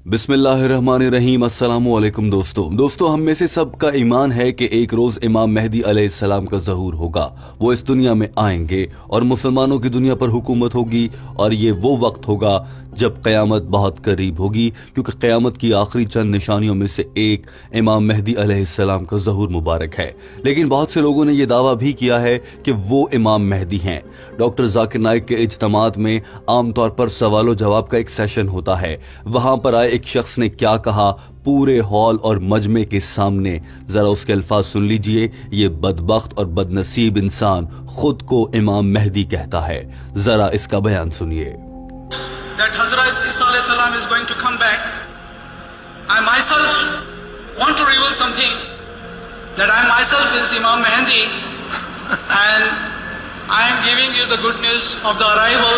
बिस्मिल्लाहिर्रहमानिर्रहीम। अस्सलाम वालेकुम दोस्तों हम में से सबका ईमान है कि एक रोज इमाम मेहदी अलैहिस्सलाम का ज़हूर होगा। वो इस दुनिया में आएंगे और मुसलमानों की दुनिया पर हुकूमत होगी और ये वो वक्त होगा जब क़यामत बहुत करीब होगी, क्योंकि क़यामत की आखिरी चंद निशानियों में से एक इमाम मेहदी अलैहिस्सलाम का ज़हूर मुबारक है। लेकिन बहुत से लोगों ने यह दावा भी किया है कि वो इमाम मेहदी हैं। डॉक्टर जाकिर नाइक के इज्तिमात में आमतौर पर सवालों जवाब का एक सेशन होता है। वहां पर आए एक शख्स ने क्या कहा पूरे हॉल और मजमे के सामने, जरा उसके अल्फाज सुन लीजिए। ये बदबख्त और बदनसीब इंसान खुद को इमाम मेहदी कहता है। जरा इसका बयान सुनिए। That Hazrat Isa alayhi salam is going to come back. I myself want to reveal something, that I myself is Imam Mehdi and I am giving you the good news of the arrival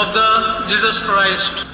of the Jesus Christ.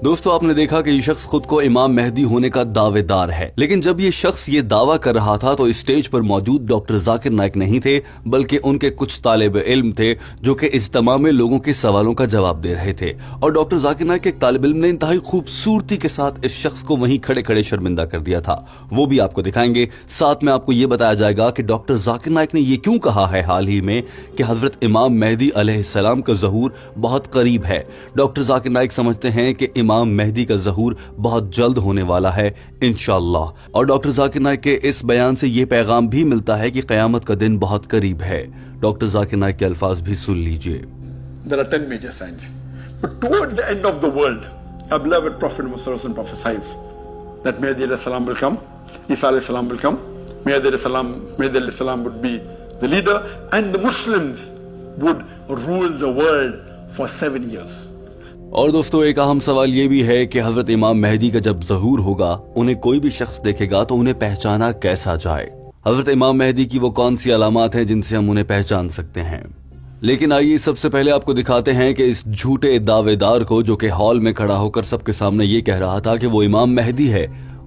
दोस्तों आपने देखा कि ये शख्स खुद को इमाम मेहदी होने का दावेदार है, लेकिन जब ये शख्स ये दावा कर रहा था तो स्टेज पर मौजूद डॉक्टर जाकिर नाइक नहीं थे, बल्कि उनके कुछ तालिब इल्म थे जो कि इज्तिमा में लोगों के सवालों का जवाब दे रहे थे। और डॉक्टर जाकिर नाइक के एक तालिब इल्म ने इंतहाई खूबसूरती के साथ इस शख्स को वहीं खड़े खड़े शर्मिंदा कर दिया था। वो भी आपको दिखाएंगे। साथ में आपको ये बताया जाएगा कि डॉक्टर जाकिर नाइक ने ये क्यों कहा है हाल ही में कि हजरत इमाम मेहदी अलैहिस्सलाम का ज़हूर बहुत करीब है। डॉक्टर जाकिर नाइक समझते हैं कि इमाम मेहदी का ज़हूर बहुत जल्द होने वाला है इंशाअल्लाह। और डॉक्टर जाकिर नाइक के इस बयान से ये पैगाम भी मिलता है कि क़यामत का दिन बहुत करीब है। डॉक्टर जाकिर नाइक के अल्फाज भी सुन लीजिए। There are 10 major signs. But towards the end of the world, our beloved Prophet Muhammad prophesies that Mehdi alayhi salam will come, Isa alayhi salam will come, Mehdi alayhi salam would be the leader, and the Muslims would rule the world for 7 years. और दोस्तों एक अहम सवाल ये भी है कि हजरत इमाम मेहदी का जब ज़हूर होगा, उन्हें कोई भी शख्स देखेगा तो उन्हें पहचाना कैसा जाए। हजरत इमाम मेहदी की वो कौन सी अलामात हैं जिनसे हम उन्हें पहचान सकते हैं। लेकिन आइए सबसे पहले आपको दिखाते हैं कि इस झूठे दावेदार को, जो कि हॉल में खड़ा होकर सबके सामने ये कह रहा था कि वो इमाम मेहदी है,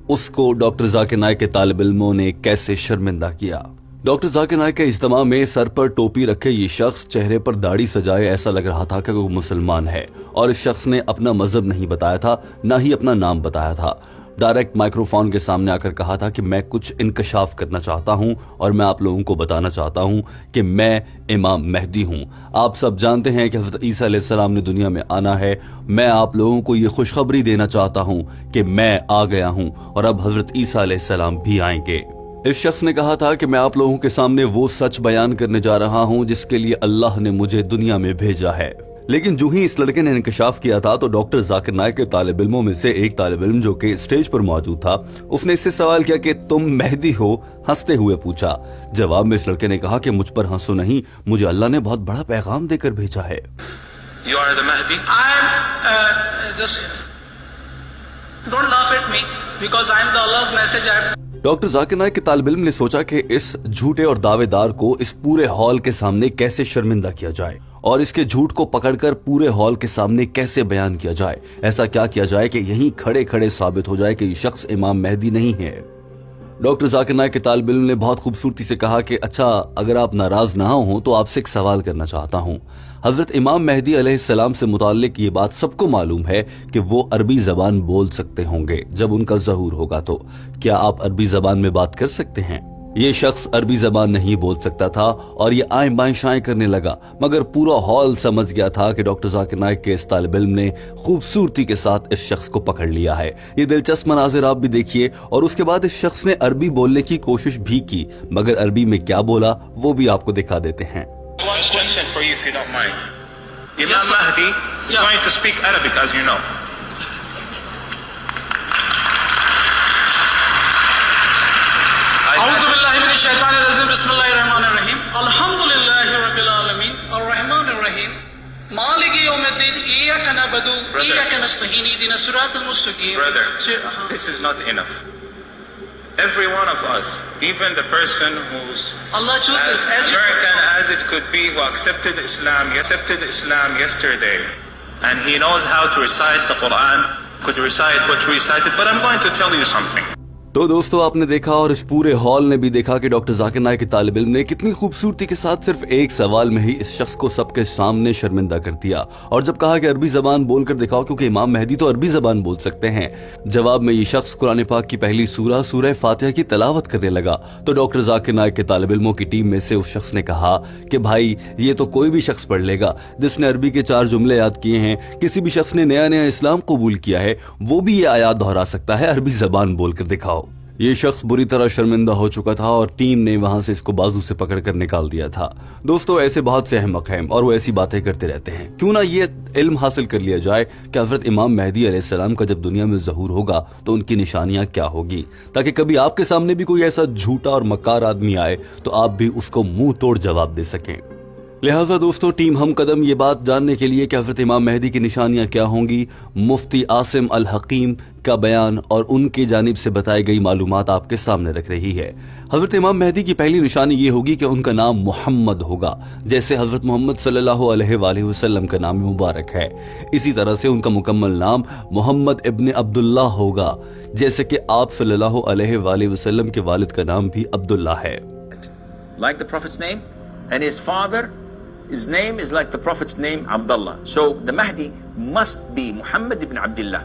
उसको डॉक्टर जाकिर नाइक के तालिब इल्मों ने कैसे शर्मिंदा किया। डॉक्टर जाकिर नाइक के इज्तिमा में सर पर टोपी रखे ये शख्स चेहरे पर दाढ़ी सजाए ऐसा लग रहा था कि वो मुसलमान है। और इस शख्स ने अपना मजहब नहीं बताया था, ना ही अपना नाम बताया था। डायरेक्ट माइक्रोफोन के सामने आकर कहा था कि मैं कुछ इंकशाफ करना चाहता हूं और मैं आप लोगों को बताना चाहता हूं कि मैं इमाम मेहदी हूं। आप सब जानते हैं कि हज़रत ईसा अलैहिस्सलाम ने दुनिया में आना है। मैं आप लोगों को ये खुशखबरी देना चाहता हूं कि मैं आ गया हूं और अब हज़रत ईसा अलैहिस्सलाम भी आएंगे। इस शख्स ने कहा था कि मैं आप लोगों के सामने वो सच बयान करने जा रहा हूं जिसके लिए अल्लाह ने मुझे दुनिया में भेजा है। लेकिन जो ही इस लड़के ने इंकशाफ किया था तो डॉक्टर जाकिर नाइक के तालिब इल्मों में से एक तालिब इल्म जो कि स्टेज पर मौजूद था, उसने इससे सवाल किया कि तुम मेहदी हो, हंसते हुए पूछा। जवाब में इस लड़के ने कहा कि मुझ पर हंसो नहीं, मुझे अल्लाह ने बहुत बड़ा पैगाम देकर भेजा है। You are the Mahdi? Just don't laugh at me because I am the Allah's messenger. Doctor Zakir Naik के तालिब इल्म ने सोचा कि इस झूठे और दावेदार को इस पूरे हॉल के सामने कैसे शर्मिंदा किया जाए और इसके झूठ को पकड़कर पूरे हॉल के सामने कैसे बयान किया जाए। ऐसा क्या किया जाए कि यहीं खड़े खड़े साबित हो जाए कि ये शख्स इमाम मेहदी नहीं है। डॉक्टर जाकिर नाइक के तालिब इल्म ने बहुत खूबसूरती से कहा कि अच्छा, अगर आप नाराज ना हो तो आपसे एक सवाल करना चाहता हूँ। हजरत इमाम मेहदी अलैहिस्सलाम से मुताल्लिक ये बात सबको मालूम है कि वो अरबी जबान बोल सकते होंगे जब उनका ज़हूर होगा, तो क्या आप अरबी जबान में बात कर सकते हैं? ये शख्स अरबी जबान नहीं बोल सकता था और ये आएं बाएं शाएं करने लगा, मगर पूरा हॉल समझ गया था कि डॉक्टर जाकिर नाइक के इस तालिब इल्म ने खूबसूरती के साथ इस शख्स को पकड़ लिया है। ये दिलचस्प मनाजिर आप भी देखिए। और उसके बाद इस शख्स ने अरबी बोलने की कोशिश भी की, मगर अरबी में क्या बोला वो भी आपको दिखा देते हैं। One question for you if you don't mind. Imam Mahdi is going to speak Arabic, as you know. A'udhu billahi minash shaitanir rajim. Bismillahir rahmanir rahim. Alhamdulillahi rabbil alamin. Ar-rahmanir rahim. Maliki yawmiddin. Iyyaka na'budu wa iyyaka nasta'in. Ihdinas siratal mustaqim. Brother, this is not enough. Every one of us, even the person who's Allah chooses as American as it could be, who accepted Islam yesterday, and he knows how to recite the Quran, could recite what we recited. But I'm going to tell you something. तो दोस्तों आपने देखा और इस पूरे hall ने भी देखा कि डॉक्टर जाकिर नाइक के तालिब इल्म ने कितनी खूबसूरती के साथ सिर्फ एक सवाल में ही इस शख्स को सबके सामने शर्मिंदा कर दिया। और जब कहा कि अरबी जबान बोलकर दिखाओ क्योंकि इमाम मेहदी तो अरबी जबान बोल सकते हैं, जवाब में ये शख्स कुरान पाक की पहली सूरह फातिहा की तलावत करने लगा। तो डॉक्टर जाकिर नाइक के तालिब इल्मों की टीम में से उस शख्स ने कहा कि भाई ये तो कोई भी शख्स पढ़ लेगा जिसने अरबी के 4 जुमले याद किए हैं। किसी भी शख्स ने नया इस्लाम कबूल किया है वो भी ये आयात दोहरा सकता है, अरबी जबान बोलकर दिखाओ। ये शख्स बुरी तरह शर्मिंदा हो चुका था और टीम ने वहां से इसको बाजू से पकड़कर निकाल दिया था। दोस्तों ऐसे बहुत से अहमक हैं और वो ऐसी बातें करते रहते हैं। क्यों ना ये इल्म हासिल कर लिया जाए कि हजरत इमाम मेहदी अलैहिस्सलाम का जब दुनिया में ज़हूर होगा तो उनकी निशानियां क्या होगी, ताकि कभी आपके सामने भी कोई ऐसा झूठा और मक्कार आदमी आए तो आप भी उसको मुंह तोड़ जवाब दे सकें। लिहाजा दोस्तों टीम हम कदम ये बात जानने के लिए कि हज़रत इमाम मेहदी की निशानियां क्या होंगी, मुफ्ती आसिम अल हकीम का बयान और उनकी जानिब से बताई गई मालूमात आपके सामने रख रही है। हज़रत इमाम मेहदी की पहली निशानी ये होगी कि उनका नाम मोहम्मद होगा, जैसे हज़रत मोहम्मद सल्लल्लाहु अलैहि वसल्लम का नाम मुबारक है। इसी तरह से उनका मुकम्मल नाम मोहम्मद इब्न अब्दुल्ला होगा, जैसे कि आप सल्लल्लाहु अलैहि वसल्लम के वालिद का नाम भी अब्दुल्ला है। Like the Prophet's name, and his father, his name is like the Prophet's name, Abdullah. So the Mahdi must be Muhammad ibn Abdullah.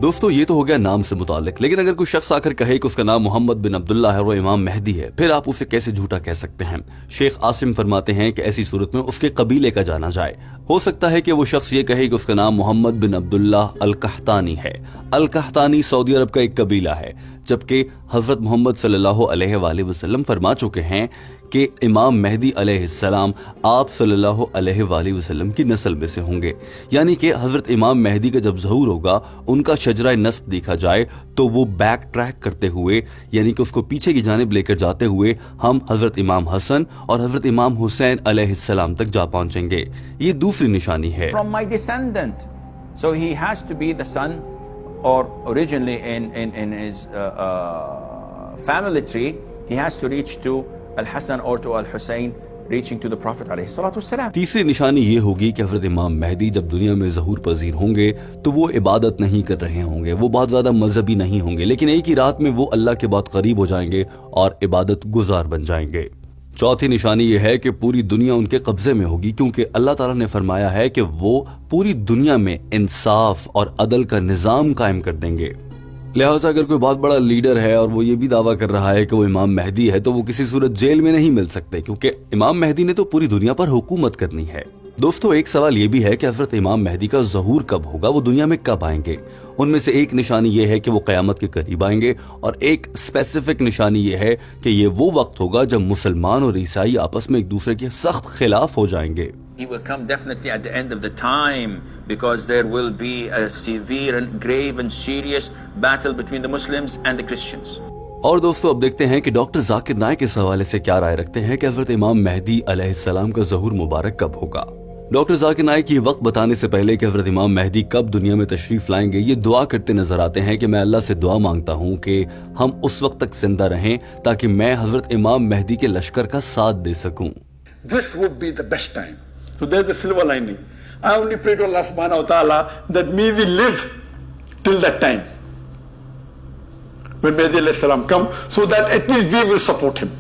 दोस्तों ये तो हो गया नाम से मुतालिक, लेकिन अगर कोई शख्स आकर कहे कि उसका नाम मोहम्मद बिन अब्दुल्ला है और वो इमाम मेहदी है, फिर आप उसे कैसे झूठा कह सकते हैं? शेख आसिम फरमाते हैं कि ऐसी सूरत में उसके कबीले का जाना जाए। हो सकता है कि वो शख्स ये कहे कि उसका नाम मोहम्मद बिन अब्दुल्ला अल कहतानी है। अल कहतानी सऊदी अरब का एक कबीला है, जबकि हजरत मोहम्मद सल्लल्लाहु अलैहि वसल्लम फरमा चुके हैं कि इमाम मेहदी अलैहिस्सलाम आप सल्लल्लाहु अलैहि वसल्लम की नस्ल में से होंगे। यानी कि हजरत इमाम मेहदी का जब ज़हूर होगा, उनका शजरा नस्ब देखा जाए तो वो बैक ट्रैक करते हुए, यानी कि उसको पीछे की जानिब लेकर जाते हुए हम हजरत इमाम हसन और हजरत इमाम हुसैन अलैहिस्सलाम तक जा पहुंचेंगे। ये दूसरी निशानी है। From my descendant. So he has to be the son, or originally in his family tree, he has to reach to Al-Hasan or to Al-Hussein, reaching to the Prophet alayhi salatu wassalam. तीसरी निशानी ये होगी कि हजरत इमाम मेहदी जब दुनिया में ज़हूर पजीर होंगे तो वो इबादत नहीं कर रहे होंगे, वो बहुत ज़्यादा मजहबी नहीं होंगे, लेकिन एक ही रात में वो अल्लाह के बहुत करीब हो जाएंगे और इबादत गुजार बन जाएंगे। चौथी निशानी ये है कि पूरी दुनिया उनके कब्जे में होगी, क्योंकि अल्लाह ताला ने फरमाया है कि वो पूरी दुनिया में इंसाफ और अदल का निज़ाम कायम कर देंगे। लिहाजा अगर कोई बहुत बड़ा लीडर है और वो ये भी दावा कर रहा है कि वो इमाम मेहदी है, तो वो किसी सूरत जेल में नहीं मिल सकते, क्योंकि इमाम मेहदी ने तो पूरी दुनिया पर हुकूमत करनी है। दोस्तों एक सवाल ये भी है कि हजरत इमाम मेहदी का ज़हूर कब होगा, वो दुनिया में कब आएंगे? उनमें से एक निशानी ये है कि वो क़यामत के करीब आएंगे, और एक स्पेसिफिक निशानी ये है कि ये वो वक्त होगा जब मुसलमान और ईसाई आपस में एक दूसरे के सख्त खिलाफ हो जाएंगे। He will come definitely at the end of the time, because there will be a severe and grave and serious battle between the Muslims and the Christians. और दोस्तों अब देखते हैं कि डॉक्टर जाकिर नाइक इस हवाले से क्या राय रखते हैं कि हजरत इमाम मेहदी अलैहिस्सलाम का ज़हूर मुबारक कब होगा। डॉक्टर जाकिर नाइक ये वक्त बताने से पहले कि हजरत इमाम मेहदी कब दुनिया में तशरीफ लाएंगे, ये दुआ करते नजर आते हैं कि मैं अल्लाह से दुआ मांगता हूँ कि हम उस वक्त तक जिंदा रहें ताकि मैं हजरत इमाम मेहदी के लश्कर का साथ दे सकूं। This would be the best time. So there's the silver lining. I only pray to Allah subhanahu wa ta'ala that may we live till that time, when Mehdi alayhi salam come, so that at least we will support him.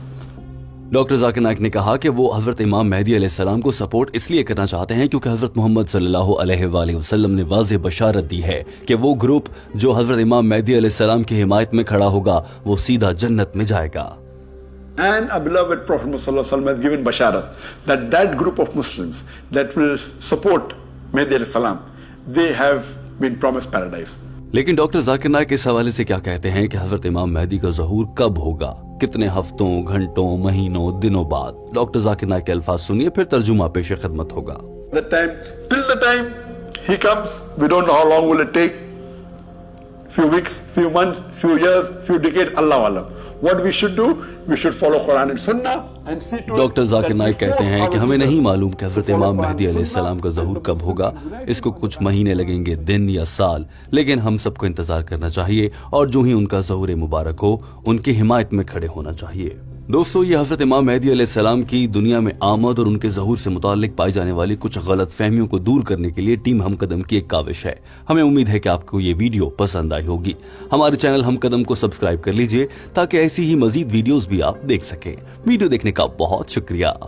Doctor Zakir Naik ने कहा कि वो हजरत इमाम मेहदी अलैहिस्सलाम को support इसलिए करना चाहते हैं क्योंकि हजरत मोहम्मद सल्लल्लाहु अलैहि वसल्लम ने वाज़ेह बशारत दी है कि वो ग्रुप जो हजरत इमाम मेहदी अलैहिस्सलाम की हिमायत में खड़ा होगा वो सीधा जन्नत में जाएगा। And our beloved Prophet Muhammad sallallahu alaihi wasallam has given basharat that that group of Muslims that will support Mehdi alayhi salam, they have been promised paradise. लेकिन डॉक्टर जाकिर नाइक इस हवाले से क्या कहते हैं कि हजरत इमाम मेहदी का ज़हूर कब होगा, कितने हफ्तों, घंटों, महीनों, दिनों बाद? डॉक्टर जाकिर नाइक के अल्फाज सुनिए, फिर तर्जुमा पेश खिदमत होगा। That time, till the time he comes, we don't know how long will it take. Few weeks, few months, few years, few decades, Allah alam. What we should do, we should follow Quran and Sunnah and see to it. Doctor Zakir that Naik we कहते force हैं our कि हमें leaders नहीं मालूम कि हजरत to follow इमाम Quran Mehdi and अलैहिस्सलाम का Sunnah. ज़हूर कब होगा, इसको कुछ महीने लगेंगे, दिन या साल, लेकिन हम सबको इंतजार करना चाहिए और जो ही उनका ज़हूर मुबारक हो उनकी हिमायत में खड़े होना चाहिए। दोस्तों, ये हजरत इमाम मेहदी अलैहिस्सलाम की दुनिया में आमद और उनके ज़हूर से मुताल्लिक पाई जाने वाली कुछ गलत फहमियों को दूर करने के लिए टीम हम कदम की एक काविश है। हमें उम्मीद है कि आपको ये वीडियो पसंद आई होगी। हमारे चैनल हम कदम को सब्सक्राइब कर लीजिए ताकि ऐसी ही मजीद वीडियोस भी आप देख सकें। वीडियो देखने का बहुत शुक्रिया।